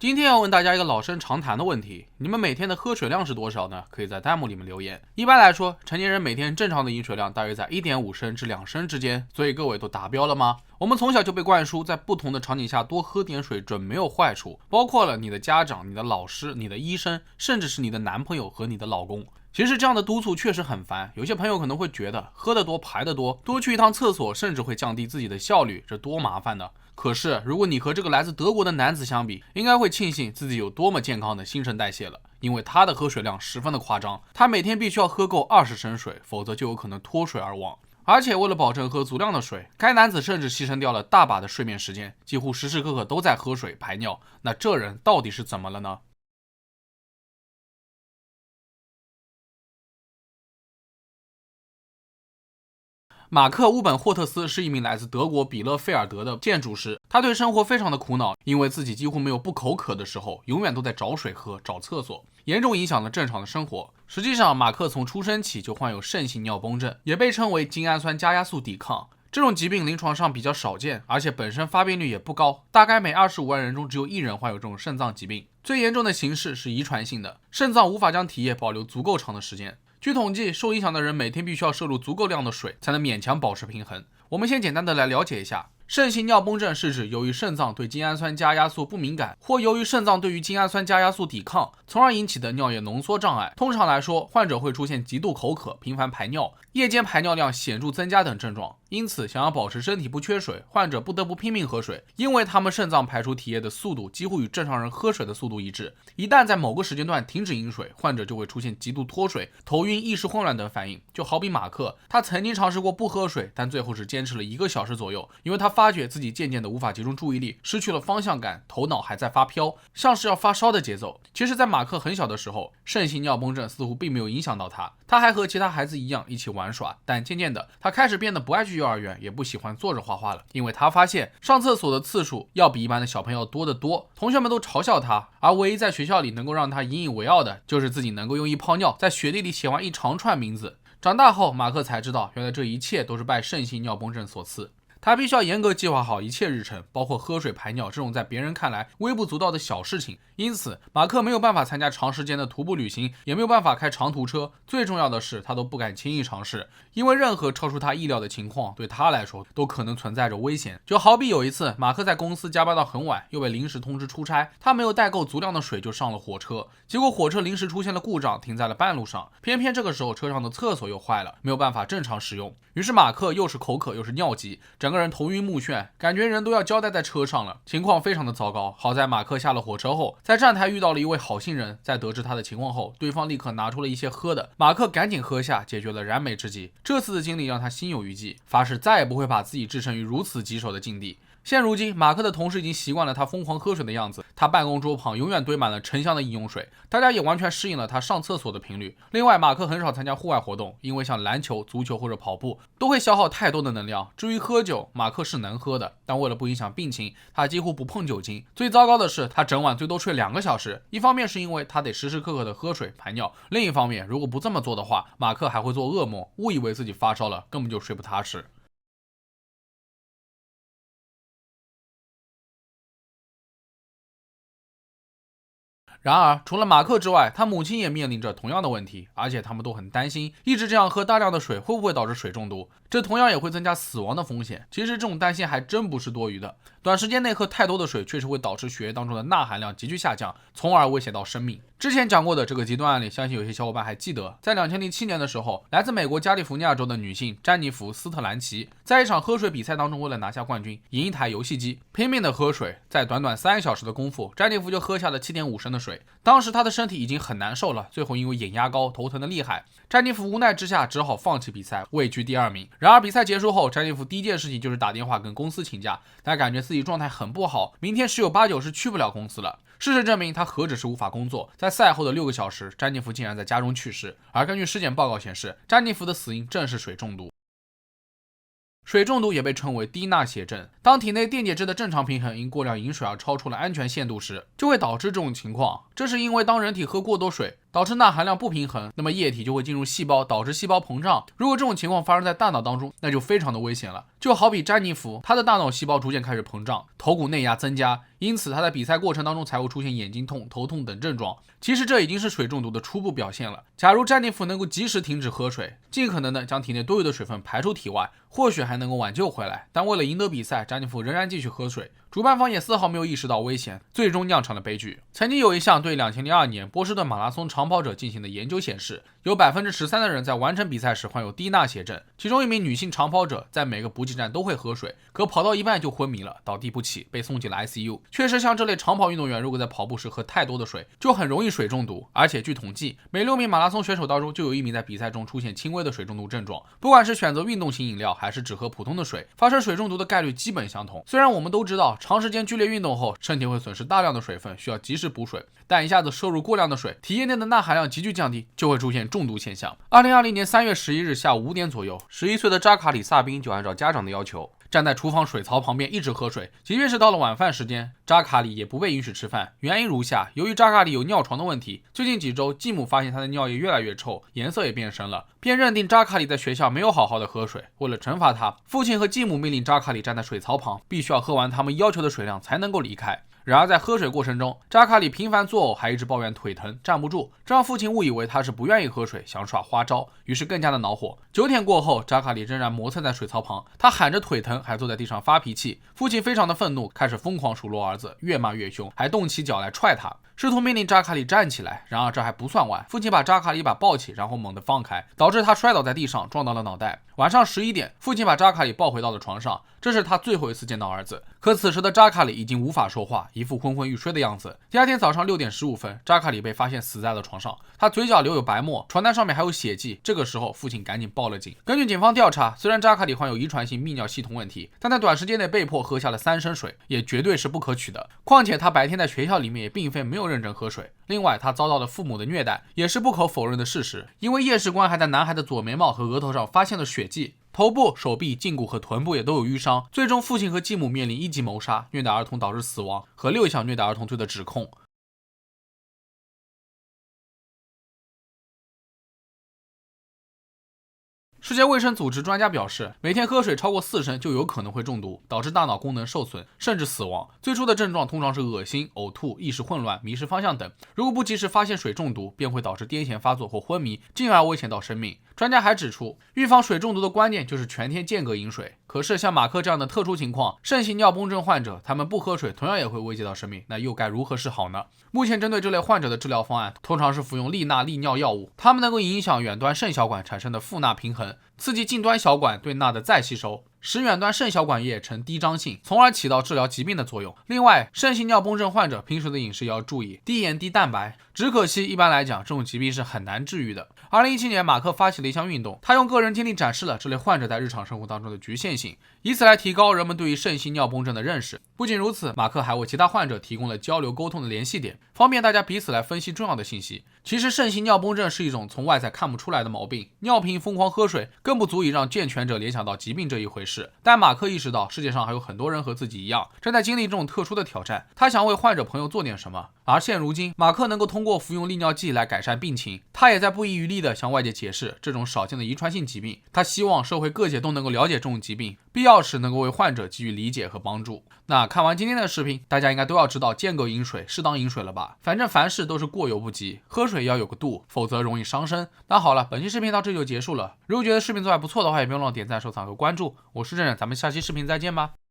今天要问大家一个老生常谈的问题，你们每天的喝水量是多少呢？可以在弹幕里面留言。一般来说，成年人每天正常的饮水量大约在 1.5 升至2升之间，所以各位都达标了吗？我们从小就被灌输，在不同的场景下多喝点水准没有坏处，包括了你的家长、你的老师、你的医生，甚至是你的男朋友和你的老公。其实这样的督促确实很烦，有些朋友可能会觉得喝得多排得多，多去一趟厕所甚至会降低自己的效率，这多麻烦呢。可是如果你和这个来自德国的男子相比，应该会庆幸自己有多么健康的新陈代谢了，因为他的喝水量十分的夸张，他每天必须要喝够20升水，否则就有可能脱水而亡。而且为了保证喝足量的水，该男子甚至牺牲掉了大把的睡眠时间，几乎时时刻刻都在喝水排尿。那这人到底是怎么了呢？马克·乌本霍特斯是一名来自德国比勒费尔德的建筑师，他对生活非常的苦恼，因为自己几乎没有不口渴的时候，永远都在找水喝、找厕所，严重影响了正常的生活。实际上，马克从出生起就患有肾性尿崩症，也被称为精氨酸加压素抵抗。这种疾病临床上比较少见，而且本身发病率也不高，大概每25万人中只有1人患有这种肾脏疾病。最严重的形式是遗传性的，肾脏无法将体液保留足够长的时间。据统计，受影响的人每天必须要摄入足够量的水，才能勉强保持平衡。我们先简单的来了解一下，肾性尿崩症是指由于肾脏对精氨酸加压素不敏感，或由于肾脏对于精氨酸加压素抵抗，从而引起的尿液浓缩障碍。通常来说，患者会出现极度口渴、频繁排尿、夜间排尿量显著增加等症状。因此，想要保持身体不缺水，患者不得不拼命喝水，因为他们肾脏排出体液的速度几乎与正常人喝水的速度一致。一旦在某个时间段停止饮水，患者就会出现极度脱水、头晕、意识混乱等反应。就好比马克，他曾经尝试过不喝水，但最后只坚持了1个小时左右，因为他发觉自己渐渐的无法集中注意力，失去了方向感，头脑还在发飘，像是要发烧的节奏。其实在马克很小的时候，肾性尿崩症似乎并没有影响到他，他还和其他孩子一样一起玩耍，但渐渐的他开始变得不爱去幼儿园，也不喜欢坐着画画了，因为他发现上厕所的次数要比一般的小朋友多得多，同学们都嘲笑他，而唯一在学校里能够让他引以为傲的就是自己能够用一泡尿在雪地里写完一长串名字。长大后，马克才知道原来这一切都是拜肾性尿崩症所赐。他必须要严格计划好一切日程，包括喝水排尿这种在别人看来微不足道的小事情。因此，马克没有办法参加长时间的徒步旅行，也没有办法开长途车。最重要的是，他都不敢轻易尝试，因为任何超出他意料的情况对他来说都可能存在着危险。就好比有一次，马克在公司加班到很晚，又被临时通知出差，他没有带够足量的水就上了火车，结果火车临时出现了故障，停在了半路上。偏偏这个时候车上的厕所又坏了，没有办法正常使用。于是马克又是口渴又是尿急，整个人头晕目眩，感觉人都要交代在车上了，情况非常的糟糕。好在马克下了火车后，在站台遇到了一位好心人，在得知他的情况后，对方立刻拿出了一些喝的，马克赶紧喝下，解决了燃眉之急。这次的经历让他心有余悸，发誓再也不会把自己置身于如此棘手的境地。现如今，马克的同事已经习惯了他疯狂喝水的样子，他办公桌旁永远堆满了沉香的饮用水，大家也完全适应了他上厕所的频率。另外，马克很少参加户外活动，因为像篮球、足球或者跑步都会消耗太多的能量。至于喝酒，马克是能喝的，但为了不影响病情，他几乎不碰酒精。最糟糕的是，他整晚最多睡2个小时，一方面是因为他得时时刻刻的喝水排尿，另一方面如果不这么做的话，马克还会做噩梦，误以为自己发烧了，根本就睡不踏实。然而，除了马克之外，他母亲也面临着同样的问题，而且他们都很担心，一直这样喝大量的水会不会导致水中毒？这同样也会增加死亡的风险。其实这种担心还真不是多余的，短时间内喝太多的水确实会导致血液当中的钠含量急剧下降，从而威胁到生命。之前讲过的这个极端案例，相信有些小伙伴还记得，在2007年的时候，来自美国加利福尼亚州的女性詹妮弗·斯特兰奇，在一场喝水比赛当中，为了拿下冠军，赢一台游戏机，拼命的喝水，在短短3个小时的功夫，詹妮弗就喝下了7.5升的水。当时她的身体已经很难受了，最后因为眼压高，头疼的厉害，詹妮弗无奈之下只好放弃比赛，位居第2名。然而比赛结束后，詹妮弗第一件事情就是打电话跟公司请假，她感觉自己状态很不好，明天10有8九是去不了公司了。事实证明，她何止是无法工作，在赛后的6个小时，詹妮弗竟然在家中去世。而根据尸检报告显示，詹妮弗的死因正是水中毒。水中毒也被称为低钠血症，当体内电解质的正常平衡因过量饮水而超出了安全限度时，就会导致这种情况。这是因为当人体喝过多水，导致钠含量不平衡，那么液体就会进入细胞，导致细胞膨胀。如果这种情况发生在大脑当中，那就非常的危险了。就好比詹妮弗，她的大脑细胞逐渐开始膨胀，头骨内压增加，因此她在比赛过程当中才会出现眼睛痛、头痛等症状。其实这已经是水中毒的初步表现了。假如詹妮弗能够及时停止喝水，尽可能的将体内多余的水分排出体外，或许还能够挽救回来。但为了赢得比赛，詹妮弗仍然继续喝水，主办方也丝毫没有意识到危险，最终酿成了悲剧。曾经有一项对2002年波士顿马拉松长跑者进行的研究显示，有13%的人在完成比赛时患有低钠血症，其中一名女性长跑者在每个补给站都会喝水，可跑到一半就昏迷了，倒地不起，被送进了 ICU。确实，像这类长跑运动员如果在跑步时喝太多的水，就很容易水中毒。而且据统计，每6名马拉松选手当中就有1名在比赛中出现轻微的水中毒症状。不管是选择运动型饮料还是只喝普通的水，发生水中毒的概率基本相同。虽然我们都知道长时间剧烈运动后身体会损失大量的水分，需要及时补水，但一下子摄入过量的水，体液内的钠含量急剧降低，就会出现中毒现象。2020年3月11日下午5点左右，11岁的扎卡里·萨宾就按照家长的要求，站在厨房水槽旁边一直喝水，即便是到了晚饭时间，扎卡里也不被允许吃饭。原因如下：由于扎卡里有尿床的问题，最近几周继母发现他的尿液越来越臭，颜色也变深了，便认定扎卡里在学校没有好好的喝水。为了惩罚他，父亲和继母命令扎卡里站在水槽旁，必须要喝完他们要求的水量才能够离开。然而在喝水过程中，扎卡里频繁作呕，还一直抱怨腿疼站不住，这让父亲误以为他是不愿意喝水，想耍花招，于是更加的恼火。9天过后，扎卡里仍然磨蹭在水槽旁，他喊着腿疼，还坐在地上发脾气。父亲非常的愤怒，开始疯狂数落儿子，越骂越凶，还动起脚来踹他，试图命令扎卡里站起来。然而这还不算完，父亲把扎卡里一把抱起，然后猛地放开，导致他摔倒在地上，撞到了脑袋。晚上11点，父亲把扎卡里抱回到了床上，这是他最后一次见到儿子。可此时的扎卡里已经无法说话，一副昏昏欲睡的样子。第二天早上6点15分，扎卡里被发现死在了床上，他嘴角留有白沫，床单上面还有血迹。这个时候，父亲赶紧报了警。根据警方调查，虽然扎卡里患有遗传性泌尿系统问题，但在短时间内被迫喝下了3升水，也绝对是不可取的。况且他白天在学校里面也并非没有认真喝水。另外，他遭到了父母的虐待，也是不可否认的事实。因为验尸官还在男孩的左眉毛和额头上发现了血迹，头部、手臂、胫骨和臀部也都有淤伤。最终，父亲和继母面临1级谋杀、虐待儿童导致死亡和6项虐待儿童罪的指控。世界卫生组织专家表示，每天喝水超过4升就有可能会中毒，导致大脑功能受损，甚至死亡。最初的症状通常是恶心、呕吐、意识混乱、迷失方向等。如果不及时发现水中毒，便会导致癫痫发作或昏迷，进而危险到生命。专家还指出，预防水中毒的关键就是全天间隔饮水。可是像马克这样的特殊情况，肾性尿崩症患者，他们不喝水同样也会危及到生命，那又该如何是好呢？目前针对这类患者的治疗方案，通常是服用利钠利尿药物，它们能够影响远端肾小管产生的负钠平衡，刺激近端小管对钠的再吸收，使远端肾小管液呈低张性，从而起到治疗疾病的作用。另外，肾性尿崩症患者平时的饮食也要注意低盐低蛋白，只可惜一般来讲，这种疾病是很难治愈的。2017年，马克发起了一项运动，他用个人经历展示了这类患者在日常生活当中的局限性，以此来提高人们对于肾性尿崩症的认识。不仅如此，马克还为其他患者提供了交流沟通的联系点，方便大家彼此来分析重要的信息。其实肾性尿崩症是一种从外在看不出来的毛病，尿频疯狂喝水更不足以让健全者联想到疾病这一回事。但马克意识到世界上还有很多人和自己一样，正在经历这种特殊的挑战，他想为患者朋友做点什么。而现如今，马克能够通过服用利尿剂来改善病情，他也在不遗余力地向外界解释这种少见的遗传性疾病。他希望社会各界都能够了解这种疾病，必要时能够为患者给予理解和帮助。那看完今天的视频，大家应该都要知道间隔饮水、适当饮水了吧？反正凡事都是过犹不及，喝水要有个度，否则容易伤身。那好了，本期视频到这就结束了。如果觉得视频做得还不错的话，也别忘了点赞、收藏和关注。我是郑冉，咱们下期视频再见吧。